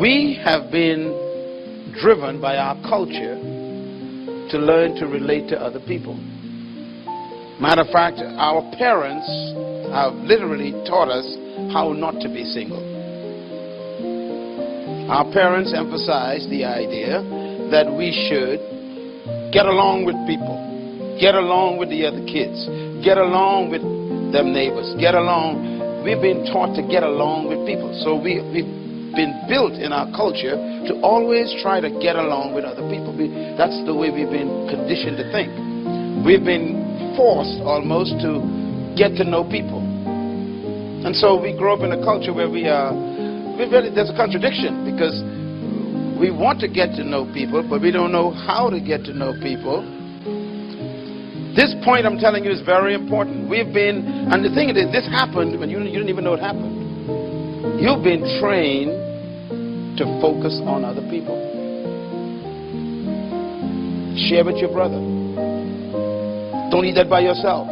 We have been driven by our culture to learn to relate to other people. Matter of fact, our parents have literally taught us how not to be single. Our parents emphasized the idea that we should get along with people, get along with the other kids, get along with them neighbors, get along. We've been taught to get along with people. So we've been built in our culture to always try to get along with other people. That's the way we've been conditioned to think. We've been forced almost to get to know people. And so we grow up in a culture where there's a contradiction, because we want to get to know people, but we don't know how to get to know people. This point I'm telling you is very important. And the thing is, this happened when you didn't even know it happened. You've been trained to focus on other people. Share with your brother. Don't eat that by yourself.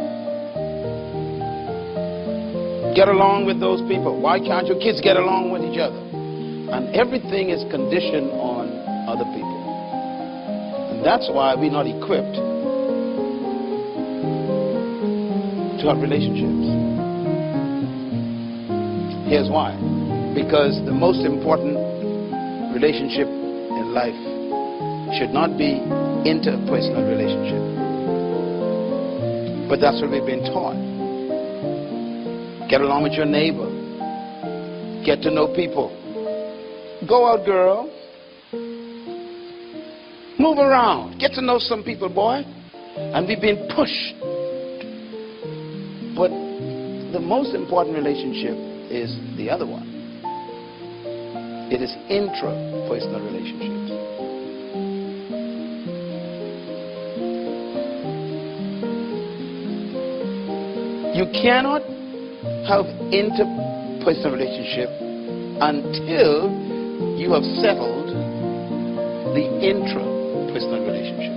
Get along with those people. Why can't your kids get along with each other? And everything is conditioned on other people. And that's why we're not equipped to have relationships. Here's why. Because the most important relationship in life should not be interpersonal relationship. But that's what we've been taught. Get along with your neighbor. Get to know people. Go out, girl. Move around. Get to know some people, boy. And we've been pushed. But the most important relationship is the other one. It is intrapersonal relationships. You cannot have interpersonal relationship until you have settled the intrapersonal relationship.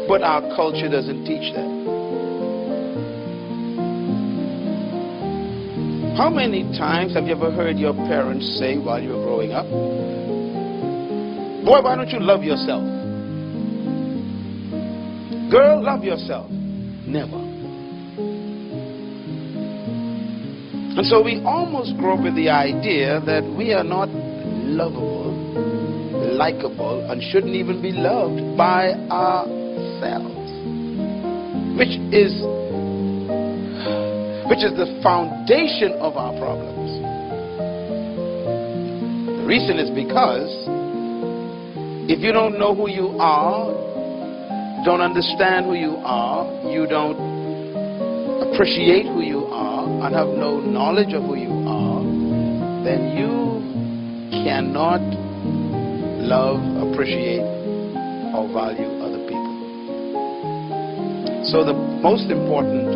But our culture doesn't teach that. How many times have you ever heard your parents say while you were growing up, boy, why don't you love yourself? Girl, love yourself. Never. And so we almost grow up with the idea that we are not lovable, likable, and shouldn't even be loved by ourselves, which is the foundation of our problems. The reason is because if you don't know who you are, don't understand who you are, you don't appreciate who you are, and have no knowledge of who you are, then you cannot love, appreciate, or value other people. So the most important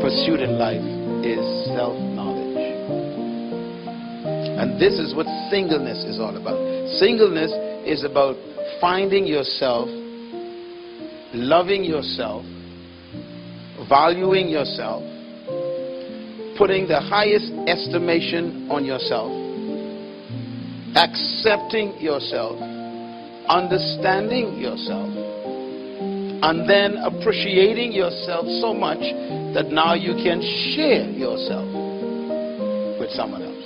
pursuit in life is self-knowledge. And this is what singleness is all about. Singleness is about finding yourself, loving yourself, valuing yourself, putting the highest estimation on yourself, accepting yourself, understanding yourself, and then appreciating yourself so much that now you can share yourself with someone else.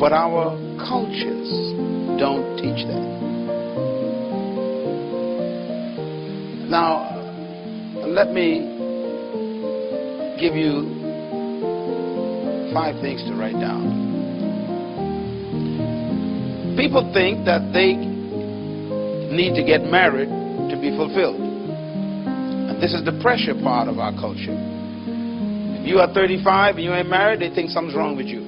But our cultures don't teach that. Now, let me give you 5 things to write down. People think that they need to get married to be fulfilled. And this is the pressure part of our culture. If you are 35 and you ain't married, they think something's wrong with you.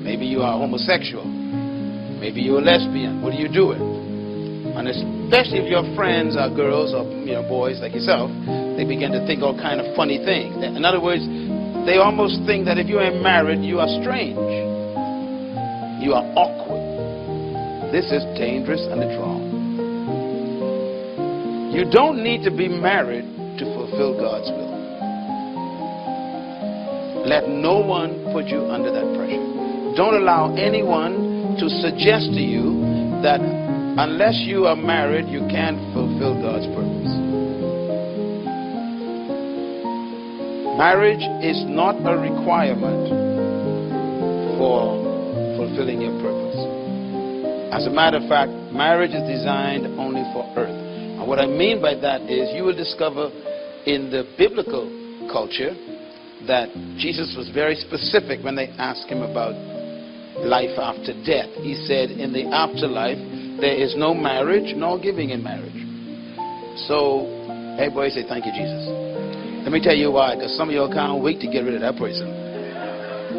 Maybe you are homosexual. Maybe you're a lesbian. What are you doing? And especially if your friends are girls or boys like yourself, they begin to think all kind of funny things. In other words, they almost think that if you ain't married, you are strange. You are awkward. This is dangerous and it's wrong. You don't need to be married to fulfill God's will. Let no one put you under that pressure. Don't allow anyone to suggest to you that unless you are married, you can't fulfill God's purpose. Marriage is not a requirement for fulfilling your purpose. As a matter of fact, marriage is designed only for earth. And what I mean by that is you will discover in the biblical culture that Jesus was very specific when they asked him about life after death. He said in the afterlife there is no marriage nor giving in marriage. So everybody say thank you, Jesus. Let me tell you why, because some of y'all can't wait to get rid of that person.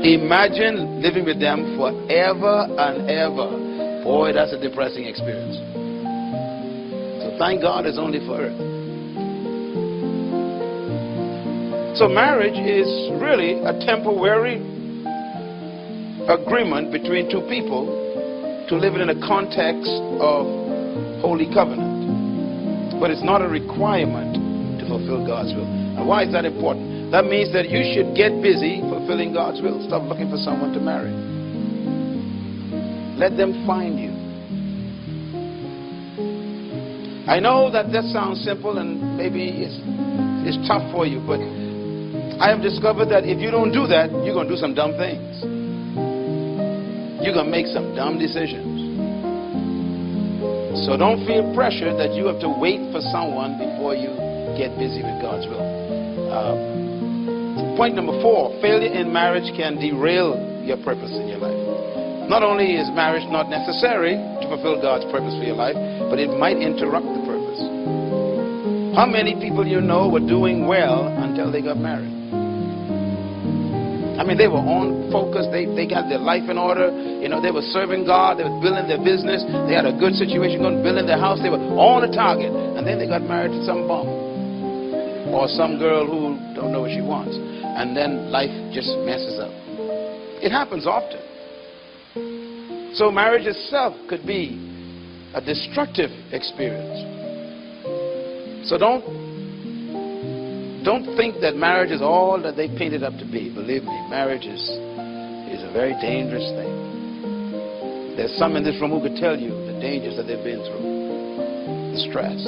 Imagine living with them forever and ever. Boy, that's a depressing experience. So thank God it's only for earth. So marriage is really a temporary agreement between two people to live in a context of holy covenant. But it's not a requirement to fulfill God's will. And why is that important? That means that you should get busy fulfilling God's will. Stop looking for someone to marry. Let them find you. I know that sounds simple and maybe it's tough for you, but I have discovered that if you don't do that, you're going to do some dumb things. You're going to make some dumb decisions. So don't feel pressure that you have to wait for someone before you get busy with God's will. Point number 4, failure in marriage can derail your purpose in your life. Not only is marriage not necessary to fulfill God's purpose for your life, but it might interrupt the purpose. How many people you know were doing well until they got married? I mean, they were on focus. They got their life in order. You know, they were serving God. They were building their business. They had a good situation going, building their house. They were on the target. And then they got married to some bum or some girl who don't know what she wants. And then life just messes up. It happens often. So marriage itself could be a destructive experience. So don't think that marriage is all that they paint it up to be. Believe me, marriage is a very dangerous thing. There's some in this room who could tell you the dangers that they've been through, the stress.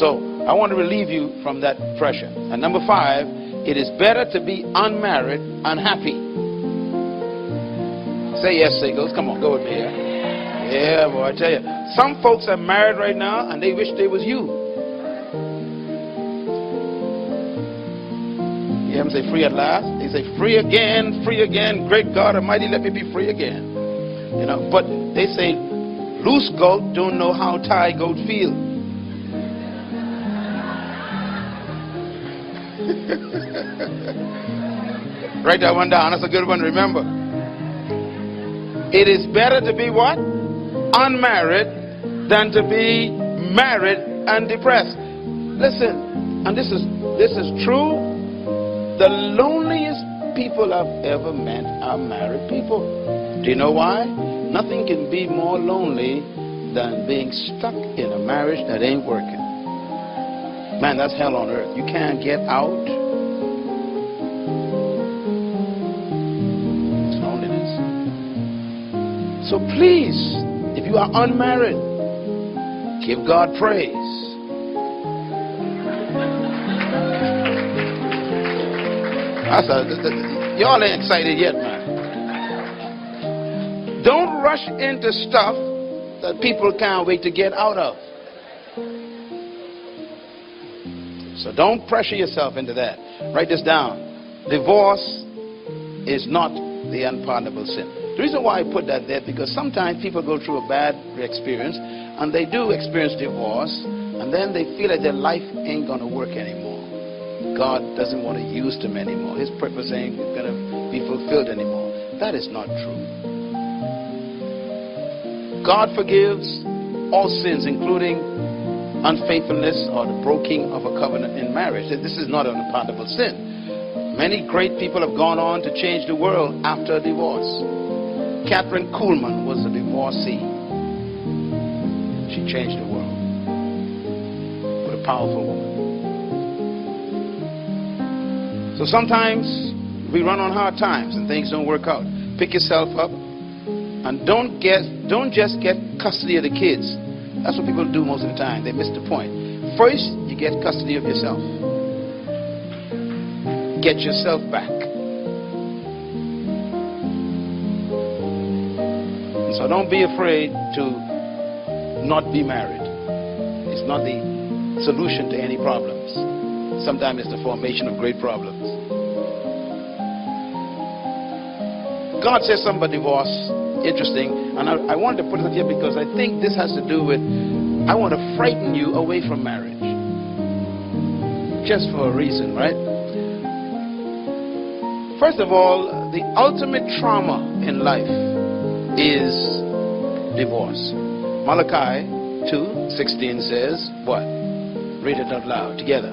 So I want to relieve you from that pressure. And number 5, it is better to be unmarried, unhappy. Say yes, singles. Come on, go with me here. Yeah, boy, I tell you. Some folks are married right now and they wish they was you. You hear them say free at last? They say free again, great God Almighty, let me be free again. You know, but they say loose goat don't know how tied goat feel. Write that one down. That's a good one to remember. It is better to be what? Unmarried than to be married and depressed. Listen, and this is true. The loneliest people I've ever met are married people. Do you know why? Nothing can be more lonely than being stuck in a marriage that ain't working. Man, that's hell on earth. You can't get out. It's loneliness. So please, if you are unmarried, give God praise. Y'all ain't excited yet, man. Don't rush into stuff that people can't wait to get out of. So don't pressure yourself into that. Write this down. Divorce is not the unpardonable sin. The reason why I put that there, because sometimes people go through a bad experience and they do experience divorce, and then they feel like their life ain't going to work anymore. God doesn't want to use them anymore. His purpose ain't going to be fulfilled anymore. That is not true. God forgives all sins, including unfaithfulness or the breaking of a covenant in marriage. This is not an unpardonable sin. Many great people have gone on to change the world after a divorce. Catherine Kuhlman was a divorcee. She changed the world. What a powerful woman. So sometimes we run on hard times and things don't work out. Pick yourself up and don't just get custody of the kids. That's what people do most of the time. They miss the point. First, you get custody of yourself. Get yourself back. And so don't be afraid to not be married. It's not the solution to any problems. Sometimes it's the formation of great problems. God says something about divorce, interesting, and I wanted to put it here because I think this has to do with, I want to frighten you away from marriage. Just for a reason, right? First of all, the ultimate trauma in life is divorce. Malachi 2:16 says, what? Read it out loud together.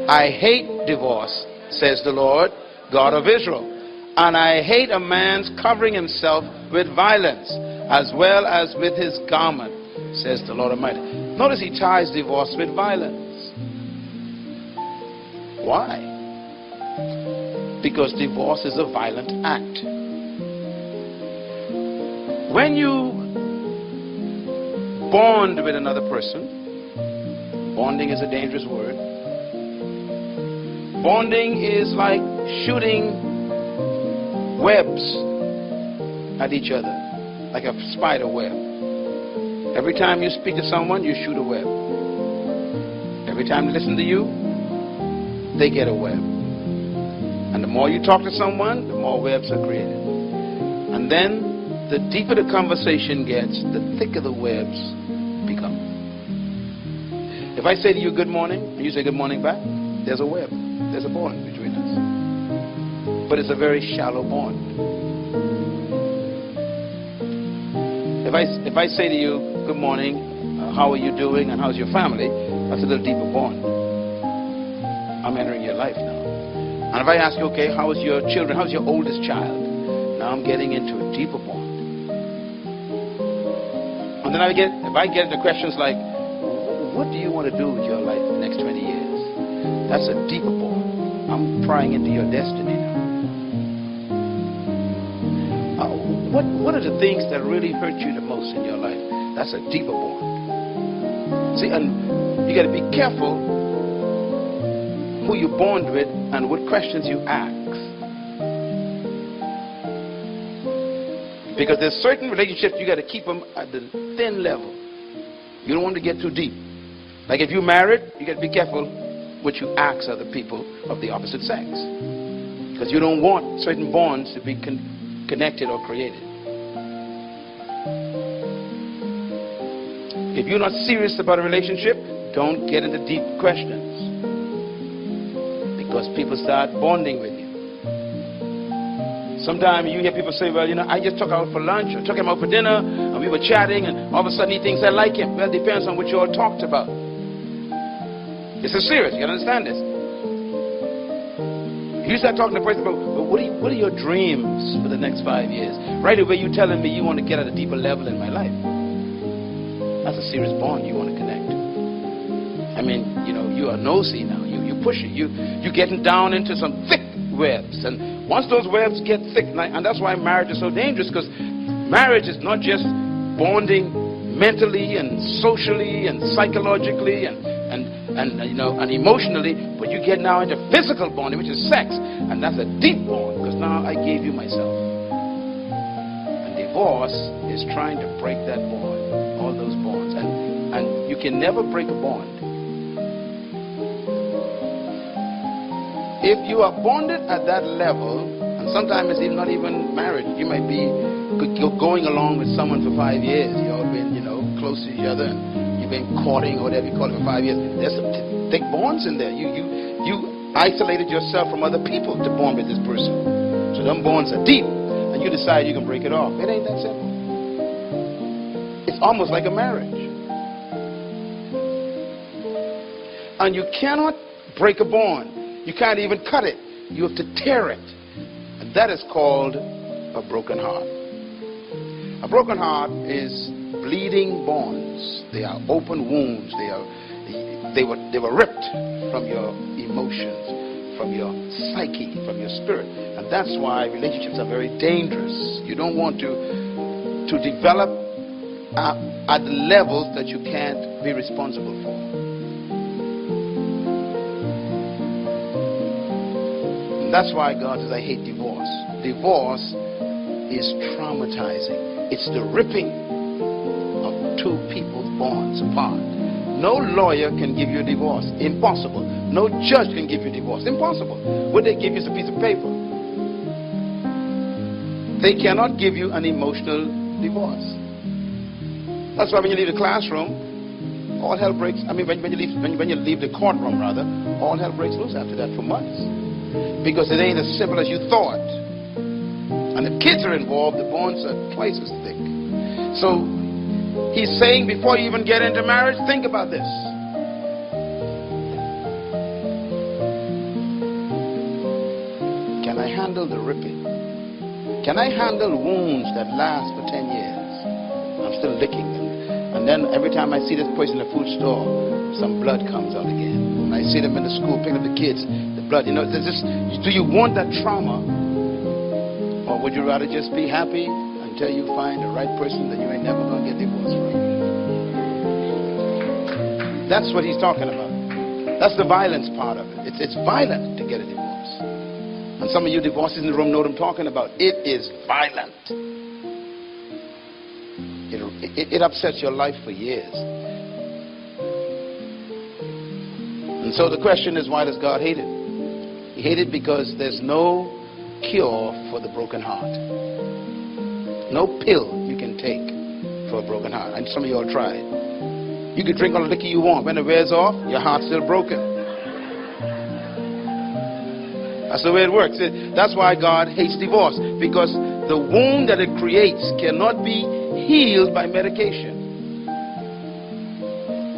I hate divorce, says the Lord, God of Israel. And I hate a man's covering himself with violence, as well as with his garment, says the Lord Almighty. Notice he ties divorce with violence. Why? Because divorce is a violent act. When you bond with another person, bonding is a dangerous word. Bonding is like shooting webs at each other, like a spider web. Every time you speak to someone, you shoot a web. Every time they listen to you, they get a web. And the more you talk to someone, the more webs are created. And then the deeper the conversation gets, the thicker the webs become. If I say to you good morning, and you say good morning back, there's a web. There's a bond between us. But it's a very shallow bond. If I say to you, good morning, how are you doing, and how's your family, that's a little deeper bond. I'm entering your life now. And if I ask you, okay, how is your children, how's your oldest child? Now I'm getting into a deeper bond. And then if I get into questions like, what do you want to do with your life the next 20 years? That's a deeper bond. I'm prying into your destiny now. What are the things that really hurt you the most in your life? That's a deeper bond. See, and you got to be careful who you bond with and what questions you ask. Because there's certain relationships you got to keep them at the thin level. You don't want to get too deep. Like if you're married, you got to be careful what you ask other people of the opposite sex. Because you don't want certain bonds to be connected or created. If you're not serious about a relationship, don't get into deep questions. Because people start bonding with you. Sometimes you hear people say, well, I just took out for lunch or took him out for dinner and we were chatting and all of a sudden he thinks I like him. Well, it depends on what you all talked about. This is serious. You gotta understand this. You start talking to a person about, well, what are your dreams for the next 5 years? Right away you're telling me you want to get at a deeper level in my life. That's a serious bond you want to connect. I mean, you are nosy now. You push it. You're getting down into some thick webs. And once those webs get thick, and that's why marriage is so dangerous, because marriage is not just bonding mentally and socially and psychologically and emotionally, but you get now into physical bonding, which is sex. And that's a deep bond, because now I gave you myself. And divorce is trying to break that bond, all those bonds. And you can never break a bond. If you are bonded at that level, and sometimes it's not even marriage, you might be going along with someone for 5 years. You've all been, close to each other, and you've been courting or whatever you call it for 5 years. There's some thick bonds in there. You isolated yourself from other people to bond with this person. So them bonds are deep, and you decide you can break it off. It ain't that simple. It's almost like a marriage. And you cannot break a bond. You can't even cut it. You have to tear it. And that is called a broken heart. A broken heart is bleeding bonds. They are open wounds. They were ripped from your emotions, from your psyche, from your spirit. And that's why relationships are very dangerous. You don't want to develop at the levels that you can't be responsible for. And that's why God says, I hate divorce. Divorce is traumatizing. It's the ripping of two people's bonds apart. No lawyer can give you a divorce. Impossible. No judge can give you a divorce. Impossible. What they give you is a piece of paper. They cannot give you an emotional divorce. That's why when you leave the classroom, all hell breaks. I mean, when you leave the courtroom, rather, all hell breaks loose after that for months. Because it ain't as simple as you thought. And if kids are involved, the bonds are twice as thick. So he's saying before you even get into marriage, think about this. Can I handle the ripping? Can I handle wounds that last for 10 years? I'm still licking them. And then every time I see this person in the food store, some blood comes out again. When I see them in the school picking up the kids, the blood, you know, do you want that trauma? Or would you rather just be happy until you find the right person that you ain't never going to get divorced from? That's what he's talking about. That's the violence part of it. It's violent to get a divorce. And some of you divorcees in the room know what I'm talking about. It is violent. It upsets your life for years. And so the question is, why does God hate it? He hates it because there's no cure for the broken heart. No pill you can take for a broken heart. And some of you all tried. You can drink all the liquor you want. When it wears off, your heart's still broken. That's the way it works. That's why God hates divorce. Because the wound that it creates cannot be healed by medication.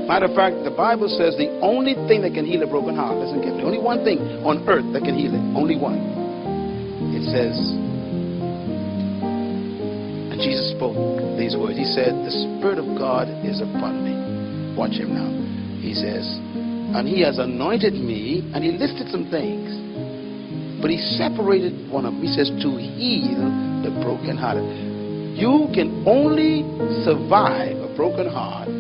Matter of fact, the Bible says the only thing that can heal a broken heart, listen carefully, only one thing on earth that can heal it, only one. It says, and Jesus spoke these words. He said, the Spirit of God is upon me. Watch him now. He says, and he has anointed me, and he listed some things. But he separated one of them. He says, to heal the brokenhearted. You can only survive a broken heart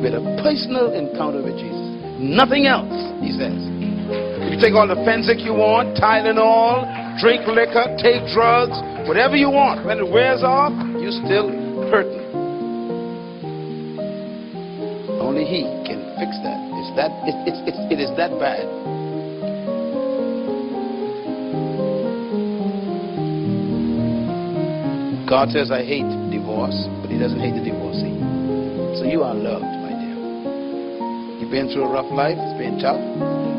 with a personal encounter with Jesus. Nothing else, he says. If you take all the Fensic you want, Tylenol, drink liquor, take drugs, whatever you want, when it wears off, you're still hurting. Only he can fix that. It is that bad. God says, I hate divorce, but he doesn't hate the divorcee. So you are loved, my dear. You've been through a rough life, it's been tough,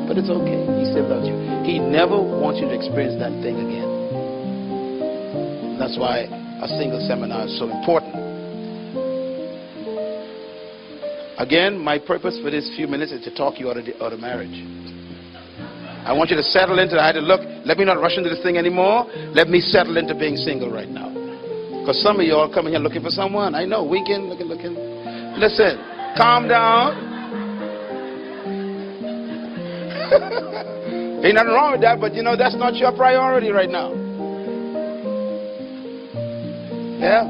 but it's okay. He still loves you. He never wants you to experience that thing again. That's why a single seminar is so important. Again, my purpose for this few minutes is to talk you out of marriage. I want you to settle into the idea, look, let me not rush into this thing anymore. Let me settle into being single right now. Because some of you all coming here looking for someone. I know, winking, looking. Listen, calm down. Ain't nothing wrong with that, but you know, that's not your priority right now. Yeah?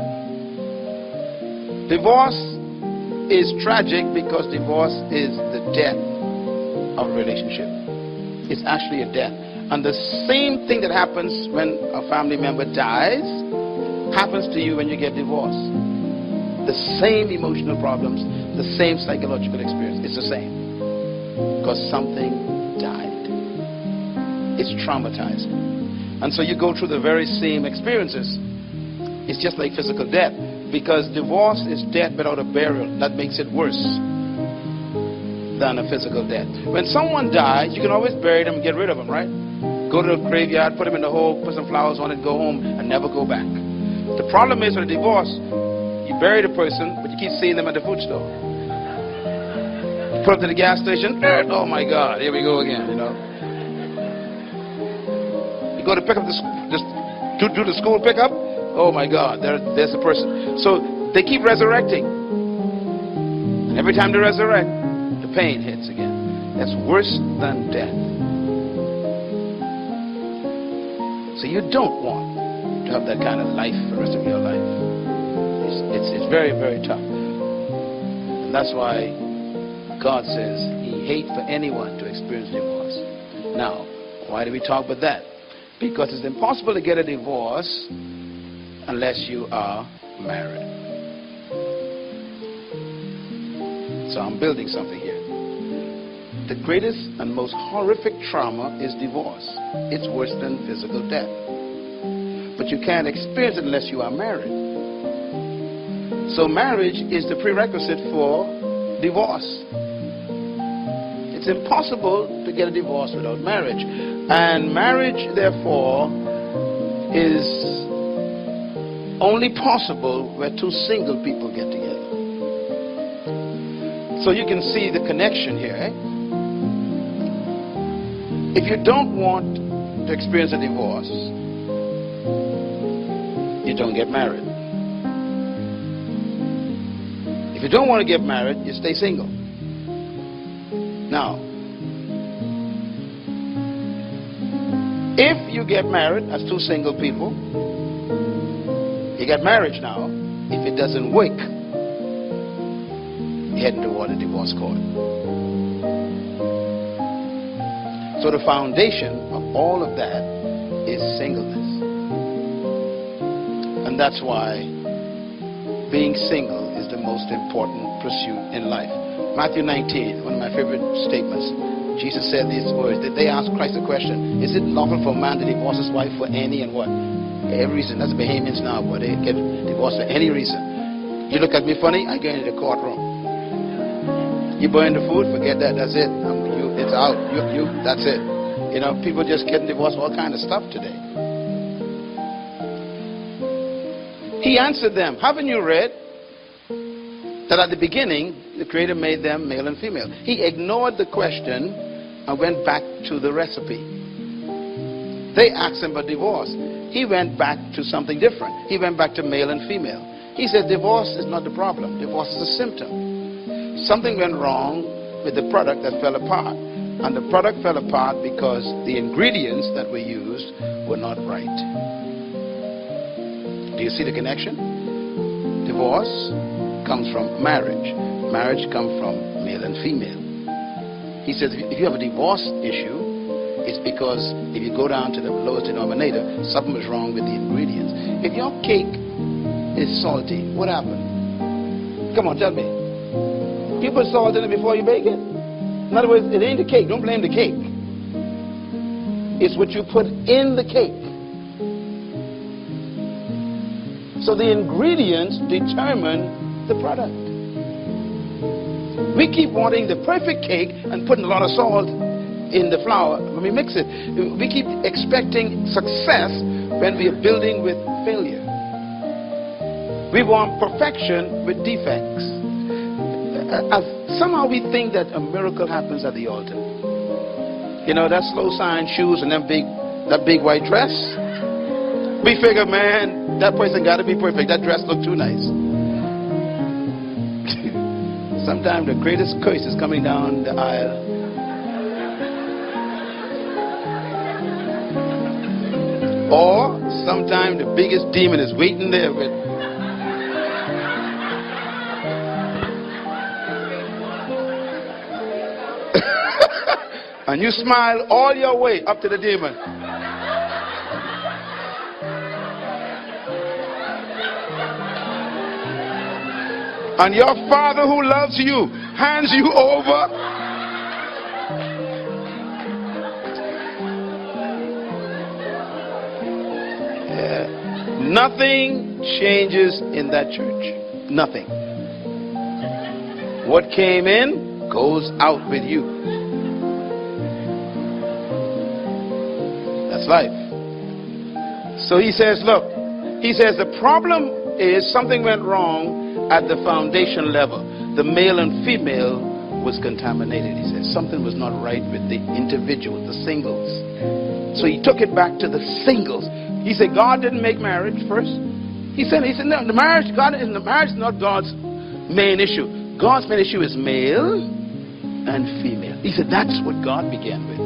Divorce is tragic because divorce is the death of a relationship. It's actually a death. And the same thing that happens when a family member dies happens to you when you get divorced. The same emotional problems, the same psychological experience. It's the same. Because something died. It's traumatizing. And so you go through the very same experiences. It's just like physical death. Because divorce is death without a burial. That makes it worse than a physical death. When someone dies, you can always bury them and get rid of them, right? Go to the graveyard, put them in the hole, put some flowers on it, go home, and never go back. The problem is with a divorce, you bury the person, but you keep seeing them at the food store. You pull up to the gas station, oh my God, here we go again, you know. You go to pick up do the school pickup, oh my God, there's the person. So they keep resurrecting. And every time they resurrect, the pain hits again. That's worse than death. So you don't want to have that kind of life for the rest of your life. It's very, very tough. And that's why God says he hates for anyone to experience divorce. Now, why do we talk about that? Because it's impossible to get a divorce unless you are married. So I'm building something here. The greatest and most horrific trauma is divorce. It's worse than physical death. But you can't experience it unless you are married. So marriage is the prerequisite for divorce. It's impossible to get a divorce without marriage. And marriage, therefore, is only possible where two single people get together. So you can see the connection here. If you don't want to experience a divorce, you don't get married. If you don't want to get married, you stay single. Now, if you get married as two single people, you get marriage now. If it doesn't work, you're heading toward a divorce court. So the foundation of all of that is singleness. And that's why being single is the most important pursuit in life. Matthew 19, one of my favorite statements. Jesus said these words. They asked Christ the question, is it lawful for a man to divorce his wife for any and what? Every reason. That's Bahamians now, boy. They get divorced for any reason. You look at me funny, I go into the courtroom. You burn the food, forget that. That's it. It's out. That's it. You know, people just getting divorced for all kind of stuff today. He answered them, haven't you read that at the beginning the Creator made them male and female? He ignored the question and went back to the recipe. They asked him about divorce. He went back to something different. He went back to male and female. He said divorce is not the problem. Divorce is a symptom. Something went wrong with the product that fell apart. And the product fell apart because the ingredients that were used were not right. Do you see the connection? Divorce comes from marriage. Marriage comes from male and female. He says if you have a divorce issue, it's because if you go down to the lowest denominator, something was wrong with the ingredients. If your cake is salty, what happened? Come on, tell me. You put salt in it before you bake it? In other words, it ain't the cake. Don't blame the cake. It's what you put in the cake. So the ingredients determine the product. We keep wanting the perfect cake and putting a lot of salt in the flour when we mix it. We keep expecting success when we are building with failure. We want perfection with defects. Somehow we think that a miracle happens at the altar. You know, that slow sign shoes and that big white dress. We figure, man, that person got to be perfect. That dress looked too nice. Sometimes the greatest curse is coming down the aisle. Or sometimes the biggest demon is waiting there with. And you smile all your way up to the demon. And your Father who loves you hands you over. Nothing changes in that church. Nothing. What came in goes out with you. That's life. So he says, look, he says the problem is something went wrong at the foundation level. The male and female was contaminated. He says something was not right with the individuals, the singles. So he took it back to the singles. He said God didn't make marriage first. He said no, the marriage is not God's main issue. God's main issue is male and female. He said that's what God began with.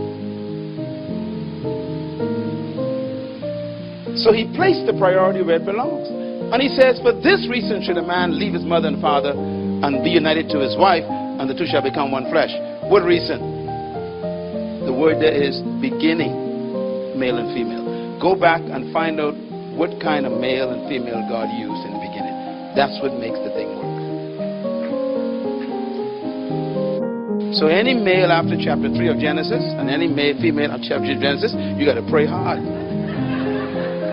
So he placed the priority where it belongs. And he says, for this reason should a man leave his mother and father and be united to his wife, and the two shall become one flesh. What reason? The word there is beginning, male and female. Go back and find out what kind of male and female God used in the beginning. That's what makes the thing work. So any male after chapter 3 of Genesis and any female after chapter 3 of Genesis, you got to pray hard.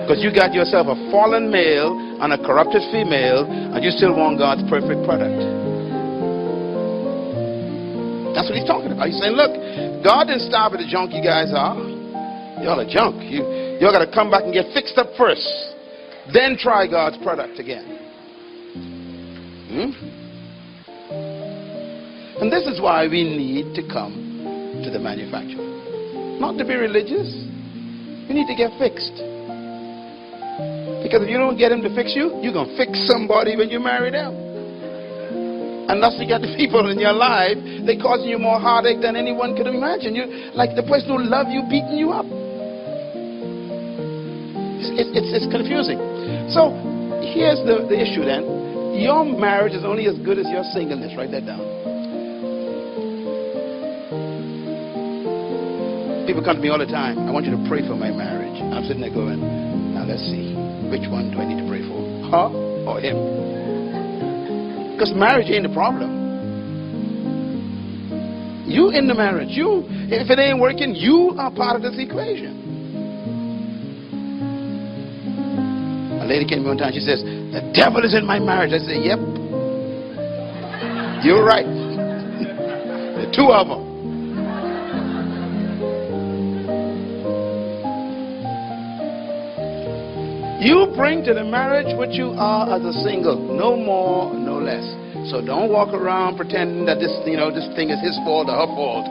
Because you got yourself a fallen male and a corrupted female, and you still want God's perfect product. That's what he's talking about. He's saying, look, God didn't stop at the junk you guys are. Y'all are junk. Y'all got to come back and get fixed up first. Then try God's product again. And this is why we need to come to the manufacturer. Not to be religious. You need to get fixed. Because if you don't get him to fix you, you're going to fix somebody when you marry them. Unless you get the people in your life, they're causing you more heartache than anyone could imagine. You, like the person who loves you beating you up. It's confusing. So here's the issue then. Your marriage is only as good as your singleness. Write that down. People come to me all the time. I want you to pray for my marriage. I'm sitting there going, now let's see. Which one do I need to pray for? Her or him? Because marriage ain't the problem. You in the marriage. You, if it ain't working, you are part of this equation. A lady came to me one time. She says, the devil is in my marriage. I say, yep. You're right. The two of them. You bring to the marriage what you are as a single. No more, no less. So don't walk around pretending that this thing is his fault or her fault.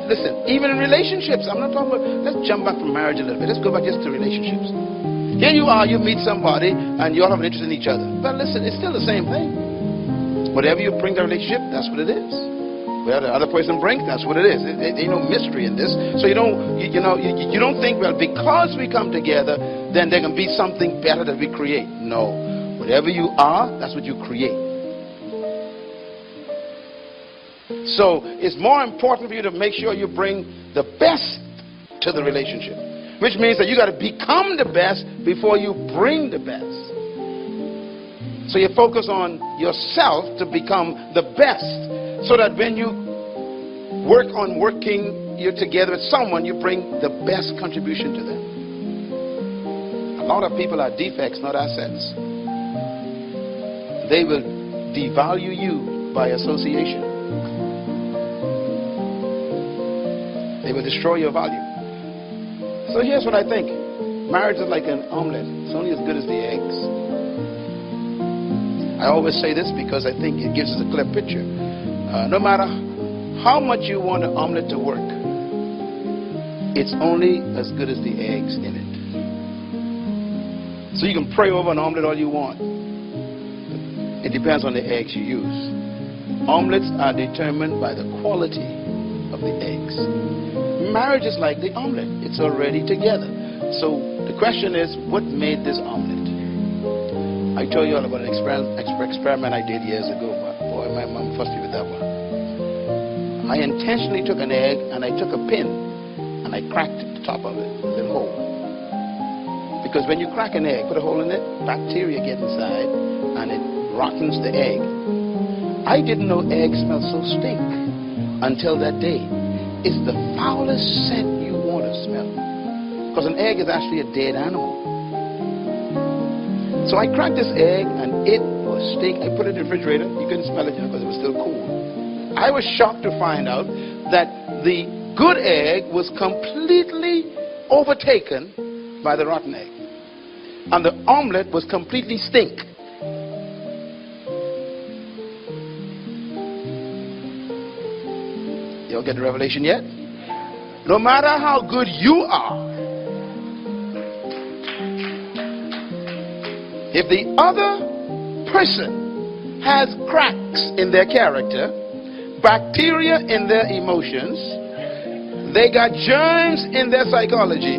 Listen, even in relationships, I'm not talking about, let's jump back from marriage a little bit. Let's go back just to relationships. Here you are, you meet somebody, and you all have an interest in each other. But listen, it's still the same thing. Whatever you bring to a relationship, that's what it is. Whatever the other person brings, that's what it is. There ain't no mystery in this. So you don't think, well, because we come together, then there can be something better that we create. No. Whatever you are, that's what you create. So it's more important for you to make sure you bring the best to the relationship. Which means that you got to become the best before you bring the best. So you focus on yourself to become the best. So that when you work on you're together with someone, you bring the best contribution to them. A lot of people are defects, not assets. They will devalue you by association. They will destroy your value. So here's what I think. Marriage is like an omelet. It's only as good as the eggs. I always say this because I think it gives us a clear picture. No matter how much you want an omelet to work, it's only as good as the eggs in it. So you can pray over an omelet all you want. It depends on the eggs you use. Omelets are determined by the quality of the eggs. Marriage is like the omelet. It's already together. So the question is, what made this omelet? I told you all about an experiment I did years ago. Boy, my mom fussed me with that one. I intentionally took an egg and I took a pin and I cracked the top of it, a little hole. Because when you crack an egg, put a hole in it, bacteria get inside and it rottens the egg. I didn't know eggs smell so stink until that day. It's the foulest scent you want to smell. Because an egg is actually a dead animal. So I cracked this egg and it was stink. I put it in the refrigerator. You couldn't smell it because it was still cool. I was shocked to find out that the good egg was completely overtaken by the rotten egg. And the omelet was completely stink. You don't get the revelation yet? No matter how good you are, if the other person has cracks in their character, bacteria in their emotions, they got germs in their psychology,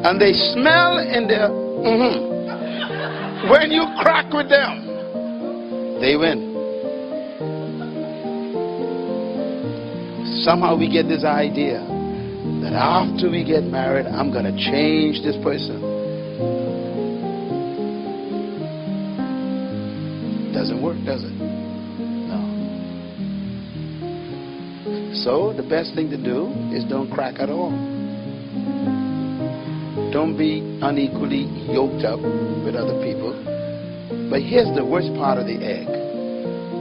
And they smell in their when you crack with them, they win. Somehow we get this idea that after we get married, I'm going to change this person. Doesn't work, does it? No. So the best thing to do is don't crack at all. Don't be unequally yoked up with other people. But here's the worst part of the egg.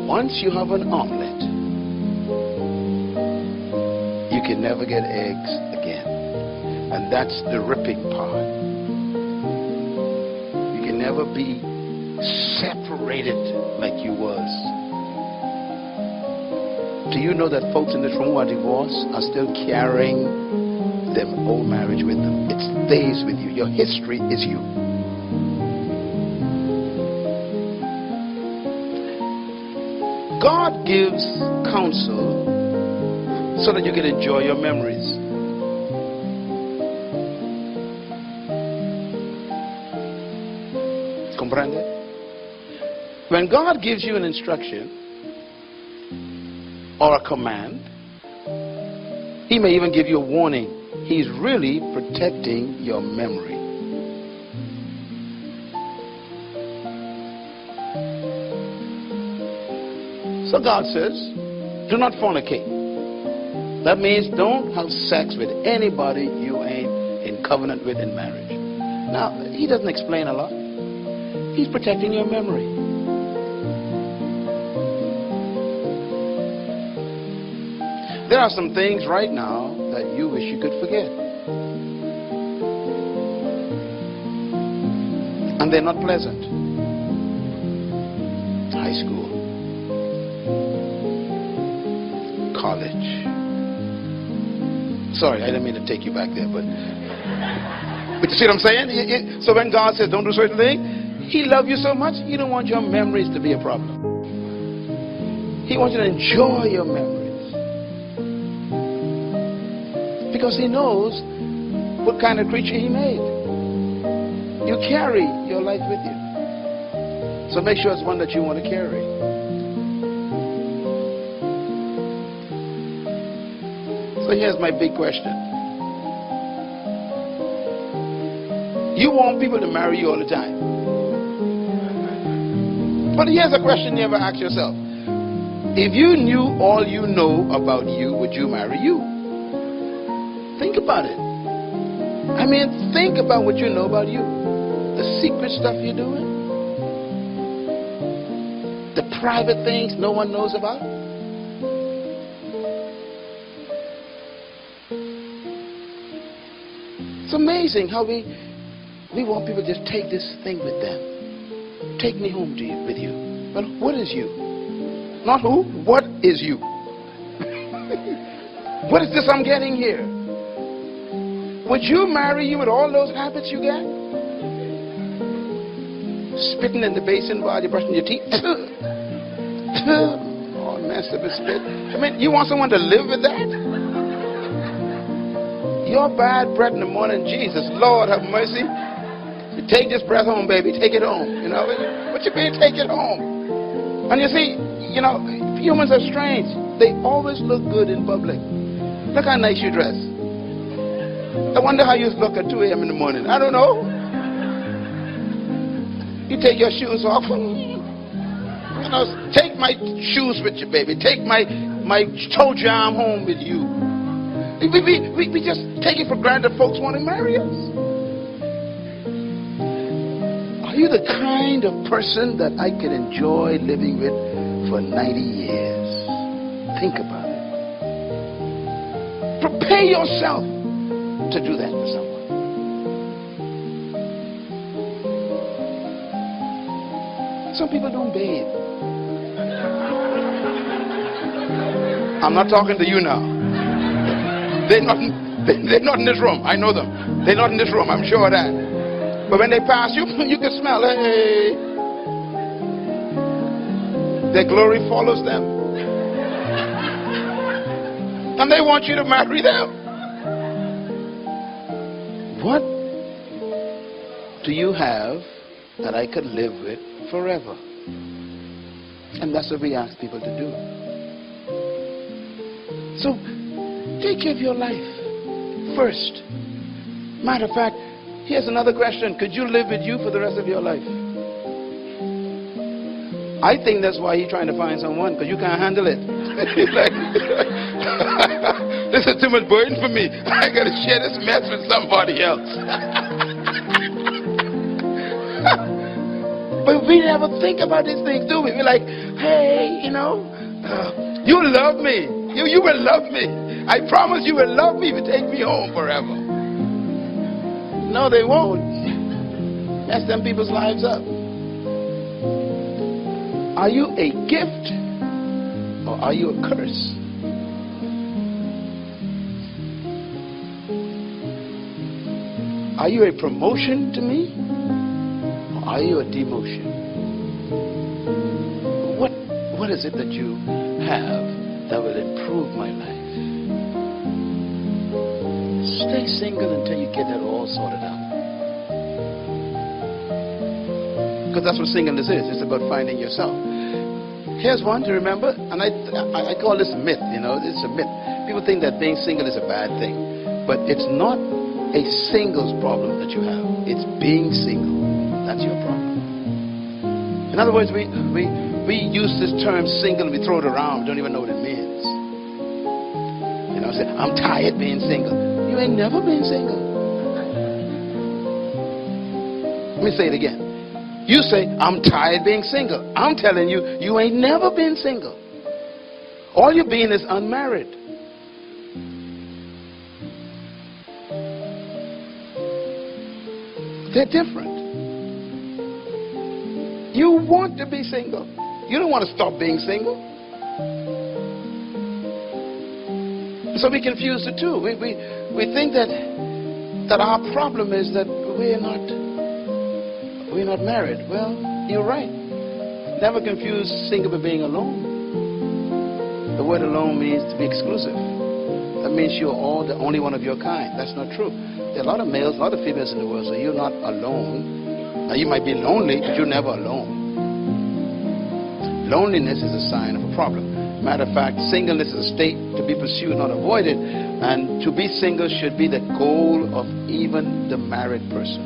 Once you have an omelet, you can never get eggs again. And that's the ripping part. You can never be separated like you was. Do you know that folks in this room who are divorced are still carrying their old marriage with them? It stays with you. Your history is you. God gives counsel so that you can enjoy your memories. Comprende? When God gives you an instruction or a command, He may even give you a warning. He's really protecting your memory. So God says, do not fornicate. That means don't have sex with anybody you ain't in covenant with in marriage. Now, He doesn't explain a lot. He's protecting your memory. There are some things right now that you wish you could forget. And they're not pleasant. High school. College. Sorry, I didn't mean to take you back there, but you see what I'm saying? So when God says don't do certain things, He loves you so much, He don't want your memories to be a problem. He wants you to enjoy your memories. Because He knows what kind of creature He made. You carry your life with you. So make sure it's one that you want to carry. So here's my big question. You want people to marry you all the time. But here's a question you ever ask yourself. If you knew all you know about you, would you marry you? Think about it. I mean, think about what you know about you. The secret stuff you're doing. The private things no one knows about. It's amazing how we want people to just take this thing with them. Take me home with you. Well, what is you? Not who, what is you? What is this I'm getting here? Would you marry you with all those habits you get? Spitting in the basin while you're brushing your teeth. All messed up with spit. I mean, you want someone to live with that? Your bad breath in the morning, Jesus, Lord have mercy. You take this breath home, baby. Take it home. You know, what you mean, take it home? And you see, you know, humans are strange. They always look good in public. Look how nice you dress. I wonder how you look at 2 a.m. in the morning. I don't know. You take your shoes off. You know, take my shoes with you, baby. Take my toe jam home with you. We just take it for granted folks want to marry us. Are you the kind of person that I can enjoy living with for 90 years? Think about it. Prepare yourself to do that for someone. Some people don't bathe. I'm not talking to you now. They're not in this room. I know them. They're not in this room. I'm sure of that. But when they pass you, you can smell, hey. Their glory follows them. And they want you to marry them. What do you have that I could live with forever? And that's what we ask people to do. So take care of your life first. Matter of fact, here's another question. Could you live with you for the rest of your life? I think that's why he's trying to find someone, because you can't handle it. He's like, this is too much burden for me. I got to share this mess with somebody else. But we never think about these things, do we? We're like, hey, you love me. You will love me. I promise you will love me if you take me home forever. No, they won't. Mess them people's lives up. Are you a gift or are you a curse? Are you a promotion to me or are you a demotion? What is it that you have that will improve my life? Stay single until you get that all sorted out. Because that's what singleness is. It's about finding yourself. Here's one to remember, and I call this a myth. It's a myth. People think that being single is a bad thing, but it's not a singles problem that you have. It's being single. That's your problem. In other words, we use this term single and we throw it around. We don't even know what it means. Say, I'm tired being single. You ain't never been single. Let me say it again. You say, I'm tired being single. I'm telling you, you ain't never been single. All you're being is unmarried. They're different. You want to be single. You don't want to stop being single. So we confuse the two. We think that our problem is that we're not married. Well, you're right. Never confuse single with being alone. The word alone means to be exclusive. That means you're all the only one of your kind. That's not true. There are a lot of males, a lot of females in the world, so you're not alone. Now, you might be lonely, but you're never alone. Loneliness is a sign of a problem. Matter of fact, singleness is a state to be pursued, not avoided. And to be single should be the goal of even the married person.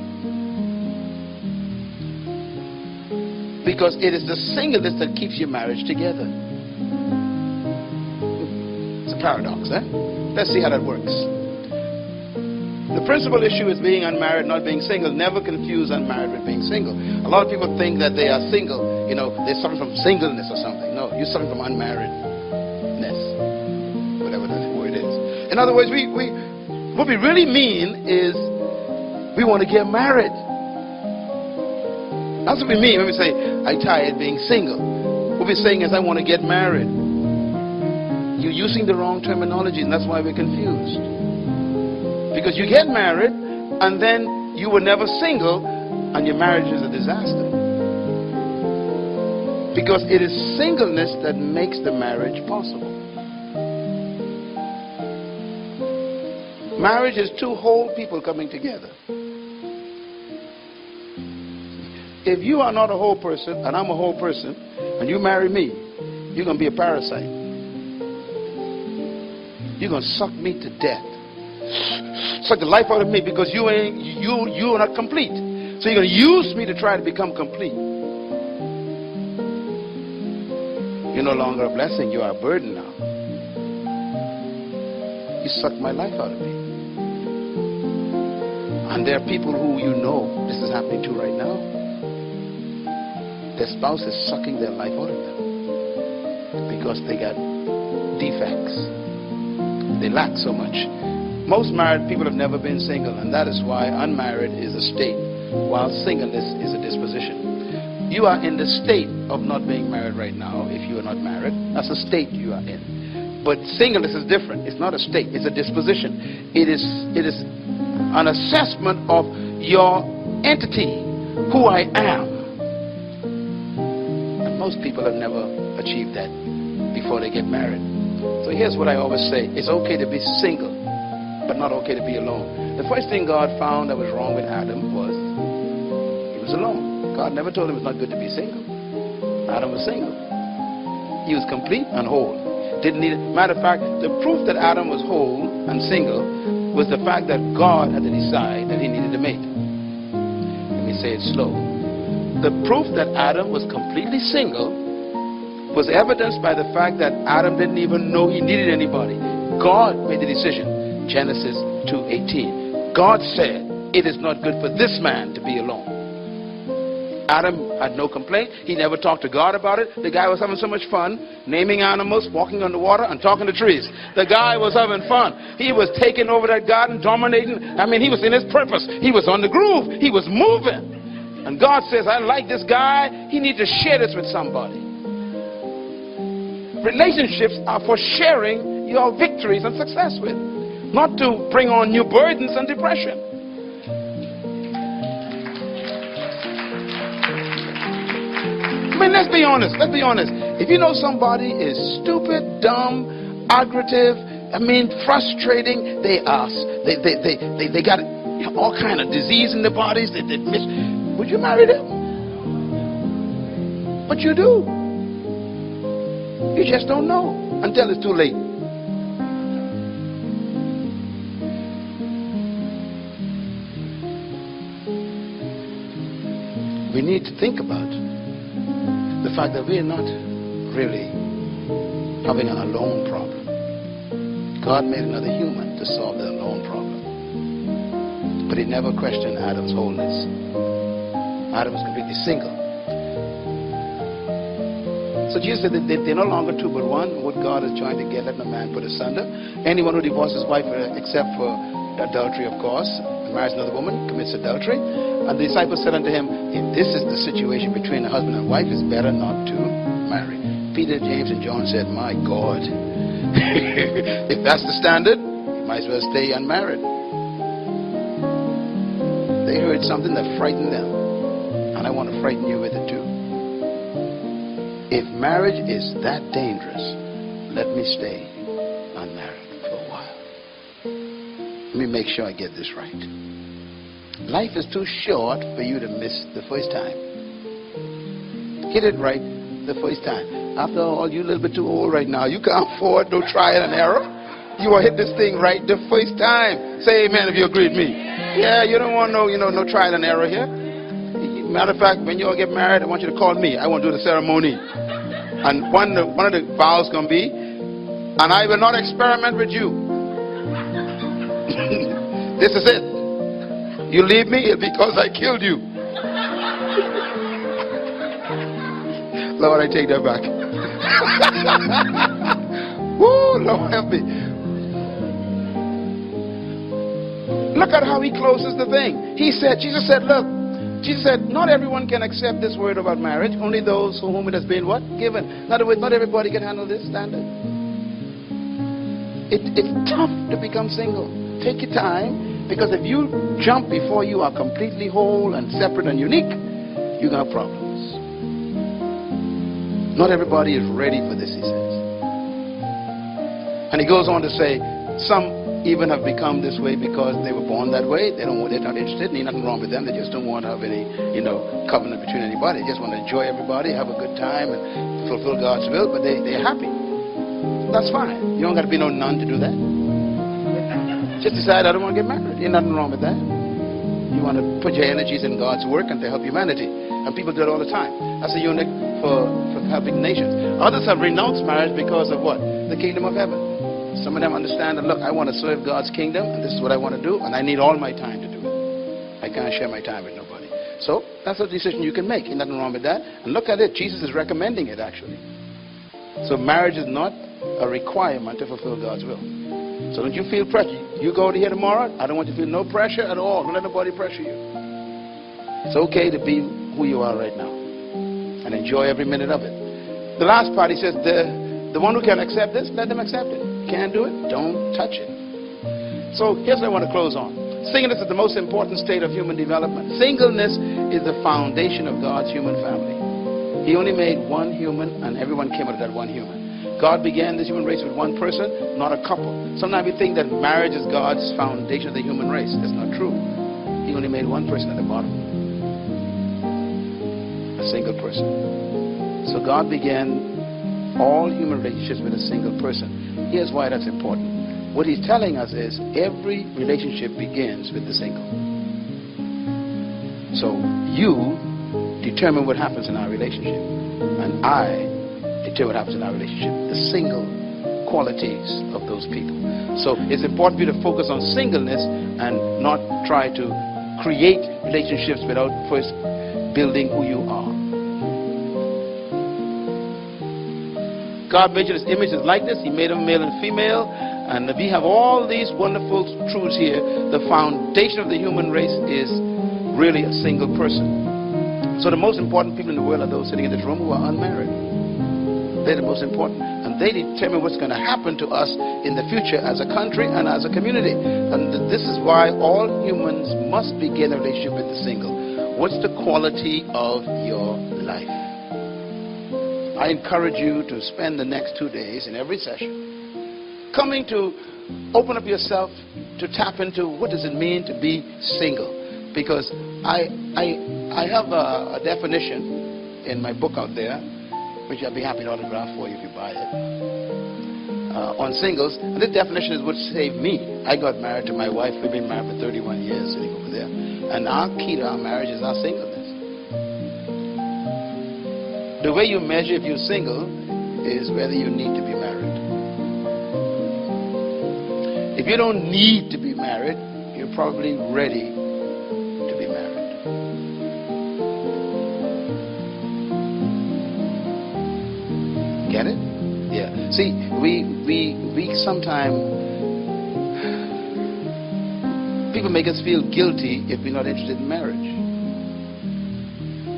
Because it is the singleness that keeps your marriage together. It's a paradox, eh? Let's see how that works. The principal issue is being unmarried, not being single. Never confuse unmarried with being single. A lot of people think that they are single. They're suffering from singleness or something. No, you're suffering from unmarriedness. Whatever the word is. In other words, what we really mean is we want to get married. That's what we mean when we say, I'm tired being single. What we're saying is, I want to get married. You're using the wrong terminology, and that's why we're confused. Because you get married, and then you were never single, and your marriage is a disaster. Because it is singleness that makes the marriage possible. Marriage is two whole people coming together. If you are not a whole person, and I'm a whole person, and you marry me, you're going to be a parasite. You're going to suck me to death. Suck the life out of me, because you are not complete. So you're going to use me to try to become complete. You're no longer a blessing. You are a burden now. You suck my life out of me. And there are people who this is happening to right now. Their spouse is sucking their life out of them because they got defects. They lack so much. Most married people have never been single, and that is why unmarried is a state, while singleness is a disposition. You are in the state of not being married right now. If you are not married, that's a state you are in. But singleness is different. It's not a state. It's a disposition. It is an assessment of your entity, who I am. And most people have never achieved that before they get married. So here's what I always say. It's okay to be single but not okay to be alone. The first thing God found that was wrong with Adam was he was alone. God never told him it's not good to be single. Adam was single. He was complete and whole. Didn't need it. Matter of fact, the proof that Adam was whole and single was the fact that God had to decide that he needed a mate. Let me say it slow. The proof that Adam was completely single was evidenced by the fact that Adam didn't even know he needed anybody. God made the decision. Genesis 2:18. God said, it is not good for this man to be alone. Adam had no complaint. He never talked to God about it. The guy was having so much fun, naming animals, walking on the water, and talking to trees. The guy was having fun. He was taking over that garden, dominating. I mean, he was in his purpose. He was on the groove. He was moving. And God says, I like this guy. He needs to share this with somebody. Relationships are for sharing your victories and success with, not to bring on new burdens and depression. I mean, let's be honest. If you know somebody is stupid, dumb, aggravative, frustrating, they got all kind of disease in their bodies. Would you marry them? But you do. You just don't know until it's too late. We need to think about the fact that we are not really having an alone problem. God made another human to solve the alone problem. But he never questioned Adam's wholeness. Adam was completely single. So Jesus said that they're no longer two but one. What God is trying to get, let no man put asunder. Anyone who divorces his wife except for adultery, of course, and marries another woman, commits adultery. And the disciples said unto him, if this is the situation between a husband and wife, it's better not to marry. Peter, James, and John said, my God, if that's the standard, you might as well stay unmarried. They heard something that frightened them. And I want to frighten you with it too. If marriage is that dangerous, let me stay unmarried for a while. Let me make sure I get this right. Life is too short for you to miss the first time. Get it right the first time. After all, you're a little bit too old right now. You can't afford no trial and error. You will hit this thing right the first time. Say amen if you agree with me. Yeah, you don't want no trial and error here. Matter of fact, when you all get married, I want you to call me. I want to do the ceremony. And one of the vows going to be, and I will not experiment with you. This is it. You leave me because I killed you. Lord, I take that back. Woo, Lord help me. Look at how he closes the thing. Jesus said, not everyone can accept this word about marriage. Only those for whom it has been what? Given. In other words, not everybody can handle this standard. It's tough to become single. Take your time. Because if you jump before you are completely whole and separate and unique, you got problems. Not everybody is ready for this, he says. And he goes on to say, some even have become this way because they were born that way. They're not interested. There's nothing wrong with them. They just don't want to have any, covenant between anybody. They just want to enjoy everybody, have a good time, and fulfill God's will. But they're happy. That's fine. You don't got to be no nun to do that. Just decide I don't want to get married. Ain't nothing wrong with that. You want to put your energies in God's work and to help humanity. And people do it all the time. That's a unit for helping nations. Others have renounced marriage because of what? The kingdom of heaven. Some of them understand that, look, I want to serve God's kingdom, and this is what I want to do, and I need all my time to do it. I can't share my time with nobody. So that's a decision you can make. Ain't nothing wrong with that. And look at it. Jesus is recommending it, actually. So marriage is not a requirement to fulfill God's will. So don't you feel pressure. You go to here tomorrow, I don't want you to feel no pressure at all. Don't let nobody pressure you. It's okay to be who you are right now and enjoy every minute of it. The last part, he says, the one who can accept this, let them accept it. Can't do it, don't touch it. So here's what I want to close on. Singleness is the most important state of human development. Singleness is the foundation of God's human family. He only made one human, and everyone came out of that one human. God began this human race with one person, not a couple. Sometimes we think that marriage is God's foundation of the human race. That's not true. He only made one person at the bottom. A single person. So God began all human relationships with a single person. Here's why that's important. What he's telling us is every relationship begins with the single. So you determine what happens in our relationship, and I determine what happens in our relationship. The single qualities of those people. So it's important for you to focus on singleness and not try to create relationships without first building who you are. God made you in His image, His likeness. He made them male and female. And we have all these wonderful truths here. The foundation of the human race is really a single person. So the most important people in the world are those sitting in this room who are unmarried. They're the most important. And they determine what's going to happen to us in the future as a country and as a community. And this is why all humans must begin a relationship with the single. What's the quality of your life? I encourage you to spend the next 2 days in every session coming to open up yourself to tap into what does it mean to be single. Because I have a definition in my book out there, which I'll be happy to autograph for you if you buy it, on singles. And this definition is what saved me. I got married to my wife. We've been married for 31 years, sitting over there. And our key to our marriage is our singleness. The way you measure if you're single is whether you need to be married. If you don't need to be married, you're probably ready to be married. Get it? Yeah. See, we sometimes, people make us feel guilty if we're not interested in marriage.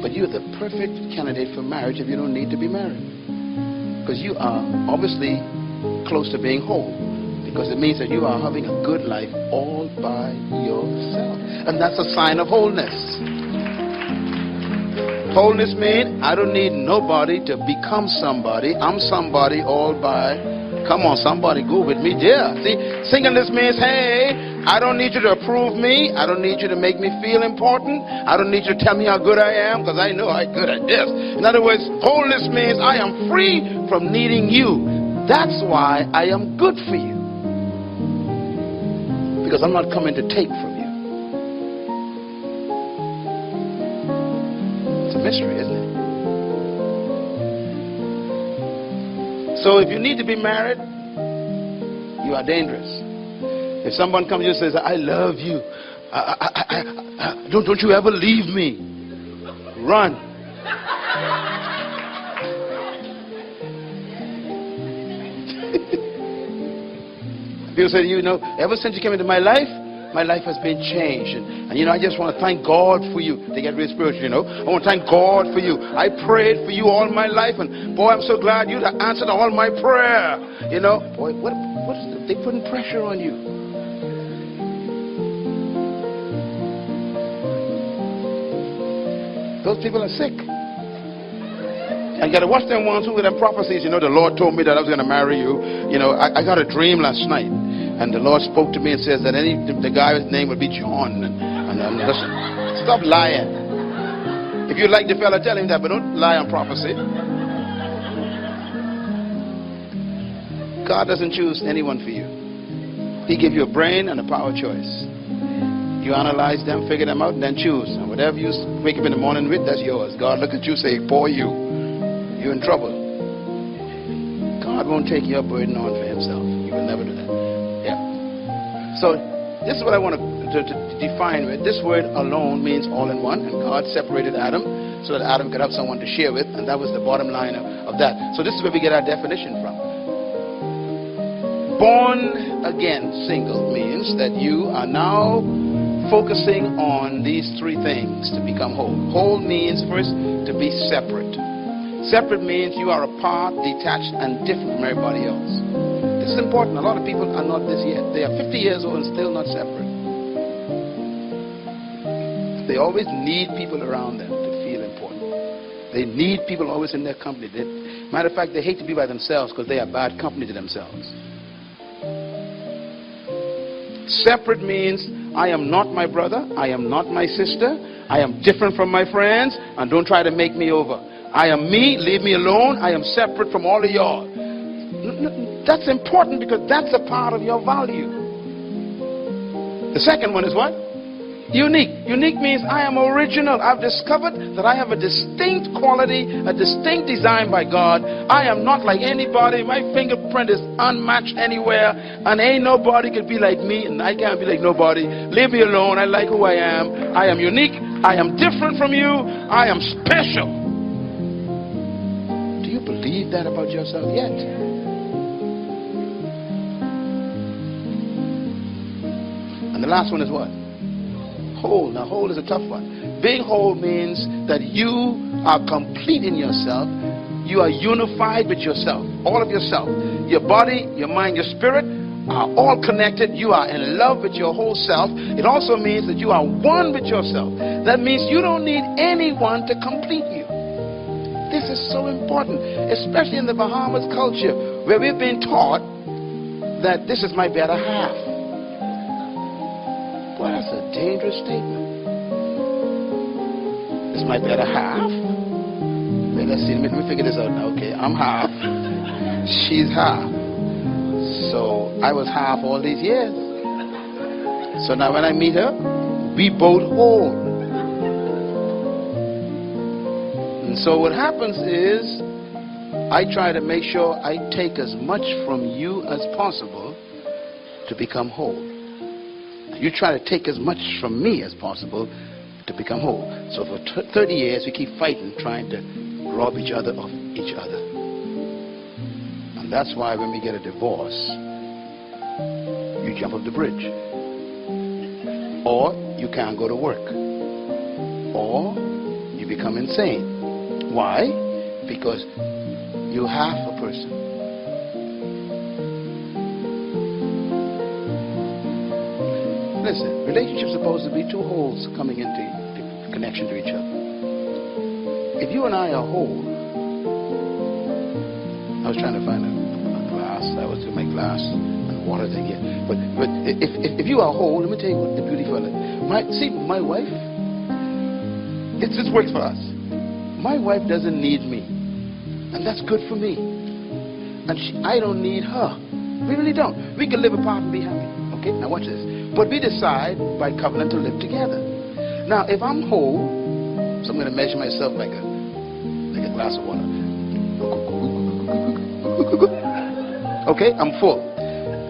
But you're the perfect candidate for marriage if you don't need to be married. Because you are obviously close to being whole. Because it means that you are having a good life all by yourself. And that's a sign of wholeness. Wholeness means I don't need nobody to become somebody. I'm somebody all by. Come on, somebody go with me. Yeah. See, singleness means, hey, I don't need you to approve me. I don't need you to make me feel important. I don't need you to tell me how good I am, because I know I'm good at this. In other words, wholeness means I am free from needing you. That's why I am good for you. Because I'm not coming to take from you. It's a mystery, isn't it? So if you need to be married, you are dangerous. If someone comes to you and says, I love you, don't you ever leave me, run. People say, you know, ever since you came into my life has been changed. And you know, I just want to thank God for you. They get really spiritual, you know. I want to thank God for you. I prayed for you all my life. And boy, I'm so glad you answered all my prayer. You know, boy, what is they putting pressure on you. Those people are sick. I got to watch them ones who with them prophecies. You know, the Lord told me that I was going to marry you. You know, I got a dream last night. And the Lord spoke to me and says that the guy's name would be John. And listen, stop lying. If you like the fella, tell him that, but don't lie on prophecy. God doesn't choose anyone for you. He gives you a brain and a power choice. You analyze them, figure them out, and then choose. And whatever you wake up in the morning with, that's yours. God look at you, say, poor you. You're in trouble. God won't take your burden on for Himself. He will never do that. Yeah. So this is what I want to define with. This word alone means all in one. And God separated Adam so that Adam could have someone to share with. And that was the bottom line of that. So this is where we get our definition from. Born again single means that you are now focusing on these three things to become whole. Whole means first to be separate. Separate means you are apart, detached, and different from everybody else. This is important. A lot of people are not this yet. They are 50 years old and still not separate. They always need people around them to feel important. They need people always in their company. Matter of fact, they hate to be by themselves because they are bad company to themselves. Separate means I am not my brother, I am not my sister, I am different from my friends, and don't try to make me over. I am me, leave me alone, I am separate from all of y'all. That's important because that's a part of your value. The second one is what? Unique. Unique means I am original. I've discovered that I have a distinct quality, a distinct design by God. I am not like anybody. My fingerprint is unmatched anywhere, and ain't nobody could be like me, and I can't be like nobody. Leave me alone. I like who I am. I am unique. I am different from you. I am special. Do you believe that about yourself yet? And the last one is what? Whole. Now, whole is a tough one. Being whole means that you are complete in yourself. You are unified with yourself. All of yourself. Your body, your mind, your spirit are all connected. You are in love with your whole self. It also means that you are one with yourself. That means you don't need anyone to complete you. This is so important, especially in the Bahamas culture, where we've been taught that this is my better half. Boy, that's a dangerous statement. This is my better half. Wait, let's see. Let me figure this out now. Okay, I'm half. She's half. So I was half all these years. So now when I meet her, we both whole. And so what happens is I try to make sure I take as much from you as possible to become whole. You try to take as much from me as possible to become whole. So for 30 years, we keep fighting, trying to rob each other of each other. And that's why when we get a divorce, you jump off the bridge. Or you can't go to work. Or you become insane. Why? Because you're half a person. Listen, relationships are supposed to be two wholes coming into the connection to each other. If you and I are whole, I was trying to find a glass. I was doing my glass and water thing here. But if you are whole, let me tell you what the beauty for it. My wife, this works for us. My wife doesn't need me, and that's good for me. And I don't need her. We really don't. We can live apart and be happy. Okay, now watch this. But we decide by covenant to live together. Now, if I'm whole, so I'm going to measure myself like a glass of water. Okay, I'm full.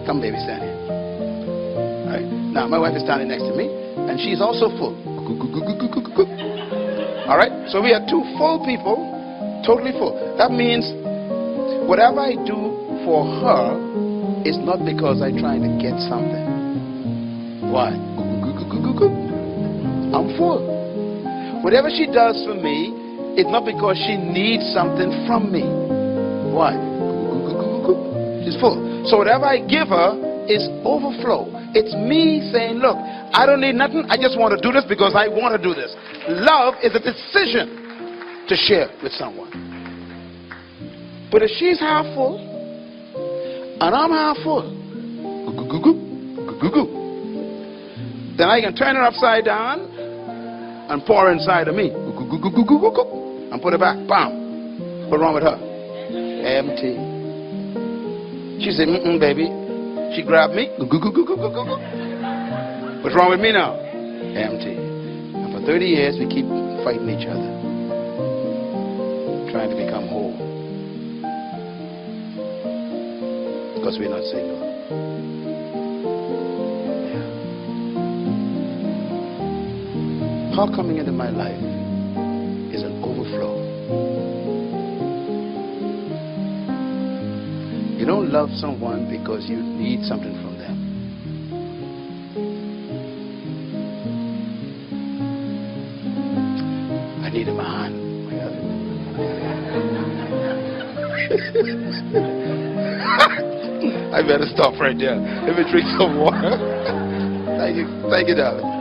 Come, baby, stand here. All right. Now, my wife is standing next to me, and she's also full. All right. So we are two full people, totally full. That means whatever I do for her is not because I'm trying to get something. Why? I'm full. Whatever she does for me, it's not because she needs something from me. Why? She's full. So whatever I give her is overflow. It's me saying, look, I don't need nothing. I just want to do this because I want to do this. Love is a decision to share with someone. But if she's half full and I'm half full, then I can turn it upside down and pour inside of me and put it back. Bam. What's wrong with her? Empty. She said, baby. She grabbed me. What's wrong with me now? Empty. And for 30 years we keep fighting each other, trying to become whole, because we're not single. Her coming into my life is an overflow. You don't love someone because you need something from them. I need a man. I better stop right there. Let me drink some water. Thank you, darling.